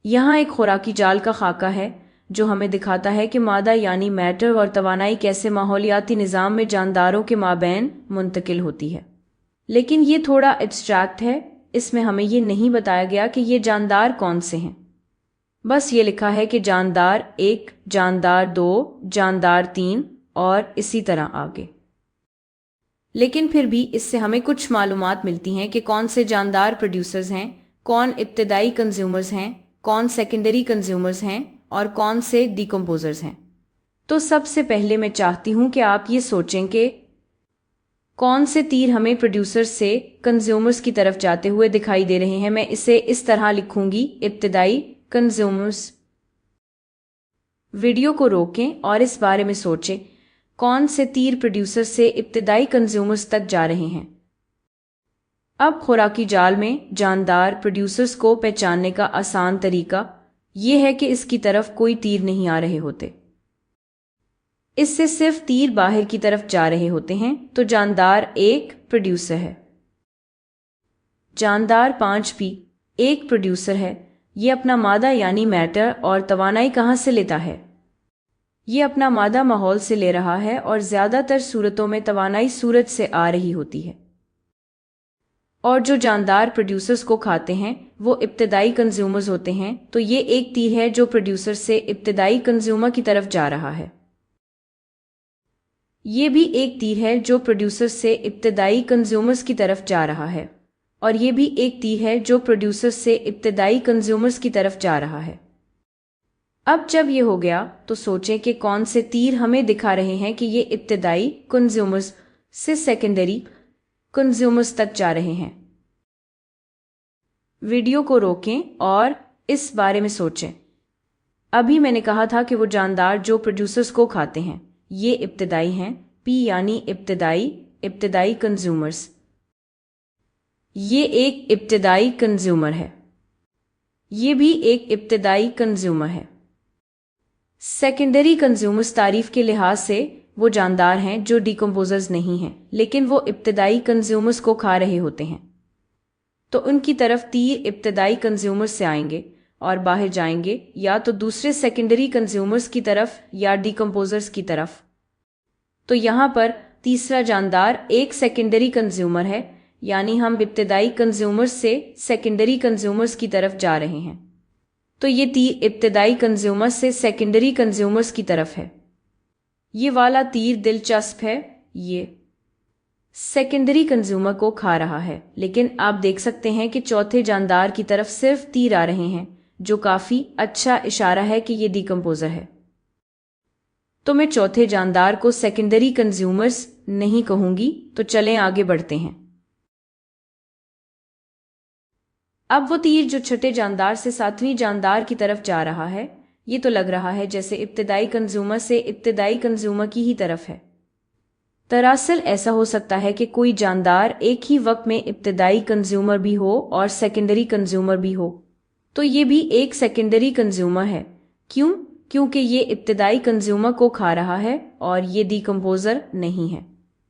یہاں ایک خوراکی جال کا خاکہ ہے جو ہمیں دکھاتا ہے کہ مادہ یعنی میٹر اور توانائی کیسے ماحولیاتی نظام میں جانداروں کے مابین منتقل ہوتی ہے۔ لیکن یہ تھوڑا ایبسٹریکٹ ہے، اس میں ہمیں یہ نہیں بتایا گیا کہ یہ جاندار کون سے ہیں۔ بس یہ لکھا ہے کہ جاندار 1، جاندار 2، جاندار 3 اور اسی طرح آگے۔ لیکن پھر بھی اس سے ہمیں کچھ معلومات ملتی ہیں کہ کون سے جاندار پروڈیوسرز ہیں، کون ابتدائی کنزیومرز ہیں، کون سیکنڈری کنزیومرز ہیں اور کون سے ڈیکمپوزرز ہیں۔ تو سب سے پہلے میں چاہتی ہوں کہ آپ یہ سوچیں کہ کون سے تیر ہمیں پروڈیوسر سے کنزیومرز کی طرف جاتے ہوئے دکھائی دے رہے ہیں۔ میں اسے اس طرح لکھوں گی، ابتدائی کنزیومرز۔ ویڈیو کو روکیں اور اس بارے میں سوچیں کون سے تیر پروڈیوسر سے ابتدائی کنزیومرز تک جا رہے ہیں۔ اب خوراکی جال میں جاندار پروڈیوسرز کو پہچاننے کا آسان طریقہ یہ ہے کہ اس کی طرف کوئی تیر نہیں آ رہے ہوتے، اس سے صرف تیر باہر کی طرف جا رہے ہوتے ہیں، تو جاندار 1 پروڈیوسر ہے۔ جاندار 5 بھی ایک پروڈیوسر ہے۔ یہ اپنا مادہ یعنی میٹر اور توانائی کہاں سے لیتا ہے؟ یہ اپنا مادہ ماحول سے لے رہا ہے اور زیادہ تر صورتوں میں توانائی سورج سے آ رہی ہوتی ہے۔ اور جو جاندار پروڈیوسرز کو کھاتے ہیں وہ ابتدائی کنزیومرز ہوتے ہیں، تو یہ ایک تیر ہے جو پروڈیوسر سے ابتدائی کنزیومر کی طرف جا رہا ہے۔ یہ بھی ایک تیر ہے جو پروڈیوسر سے ابتدائی کنزیومرز کی طرف جا رہا ہے، اور یہ بھی ایک تیر ہے جو پروڈیوسر سے ابتدائی کنزیومرز کی طرف جا رہا ہے۔ اب جب یہ ہو گیا تو سوچیں کہ کون سے تیر ہمیں دکھا رہے ہیں کہ یہ ابتدائی کنزیومرز سے سیکنڈری کنزیومرز تک جا رہے ہیں۔ ویڈیو کو روکیں اور اس بارے میں سوچیں۔ ابھی میں نے کہا تھا کہ وہ جاندار جو پروڈیوسرز کو کھاتے ہیں یہ ابتدائی ہیں، پی یعنی ابتدائی کنزیومرز۔ یہ ایک ابتدائی کنزیومر ہے، یہ بھی ایک ابتدائی کنزیومر ہے۔ سیکنڈری کنزیومرز تعریف کے لحاظ سے وہ جاندار ہیں جو ڈیکمپوزرز نہیں ہیں، لیکن وہ ابتدائی کنزیومرز کو کھا رہے ہوتے ہیں، تو ان کی طرف تیر ابتدائی کنزیومرز سے آئیں گے اور باہر جائیں گے یا تو دوسرے سیکنڈری کنزیومرز کی طرف یا ڈیکمپوزرز کی طرف۔ تو یہاں پر تیسرا جاندار ایک سیکنڈری کنزیومر ہے، یعنی ہم ابتدائی کنزیومرز سے سیکنڈری کنزیومرز کی طرف جا رہے ہیں، تو یہ تیر ابتدائی کنزیومر سے سیکنڈری کنزیومرز کی طرف ہے۔ یہ والا تیر دلچسپ ہے، یہ سیکنڈری کنزیومر کو کھا رہا ہے، لیکن آپ دیکھ سکتے ہیں کہ چوتھے جاندار کی طرف صرف تیر آ رہے ہیں، جو کافی اچھا اشارہ ہے کہ یہ ڈیکمپوزر ہے۔ تو میں چوتھے جاندار کو سیکنڈری کنزیومرز نہیں کہوں گی، تو چلیں آگے بڑھتے ہیں۔ اب وہ تیر جو چھٹے جاندار سے ساتویں جاندار کی طرف جا رہا ہے، یہ تو لگ رہا ہے جیسے ابتدائی کنزیومر سے ابتدائی کنزیومر کی ہی طرف ہے۔ دراصل ایسا ہو سکتا ہے کہ کوئی جاندار ایک ہی وقت میں ابتدائی کنزیومر بھی ہو اور سیکنڈری کنزیومر بھی ہو، تو یہ بھی ایک سیکنڈری کنزیومر ہے۔ کیوں؟ کیونکہ یہ ابتدائی کنزیومر کو کھا رہا ہے اور یہ ڈیکمپوزر نہیں ہے۔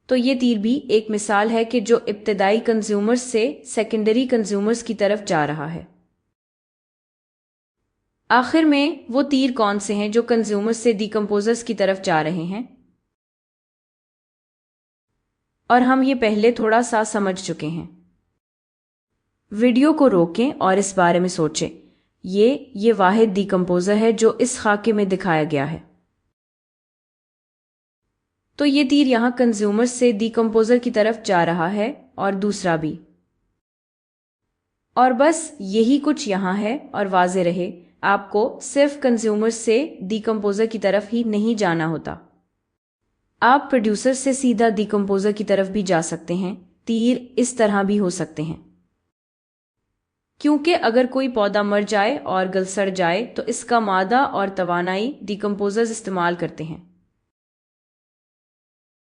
تو یہ تیر بھی ایک مثال ہے کہ جو ابتدائی کنزیومرز سے سیکنڈری کنزیومرز کی طرف جا رہا ہے۔ آخر میں وہ تیر کون سے ہیں جو کنزیومرز سے ڈیکمپوزرز کی طرف جا رہے ہیں؟ اور ہم یہ پہلے تھوڑا سا سمجھ چکے ہیں۔ ویڈیو کو روکیں اور اس بارے میں سوچیں۔ یہ واحد ڈیکمپوزر ہے جو اس خاکے میں دکھایا گیا ہے۔ تو یہ تیر یہاں کنزیومر سے ڈیکمپوزر کی طرف جا رہا ہے اور دوسرا بھی۔ اور بس یہی کچھ یہاں ہے، اور واضح رہے آپ کو صرف کنزیومر سے ڈیکمپوزر کی طرف ہی نہیں جانا ہوتا، آپ پروڈیوسر سے سیدھا ڈیکمپوزر کی طرف بھی جا سکتے ہیں۔ تیر اس طرح بھی ہو سکتے ہیں، کیونکہ اگر کوئی پودا مر جائے اور گل سڑ جائے تو اس کا مادہ اور توانائی ڈیکمپوزرز استعمال کرتے ہیں۔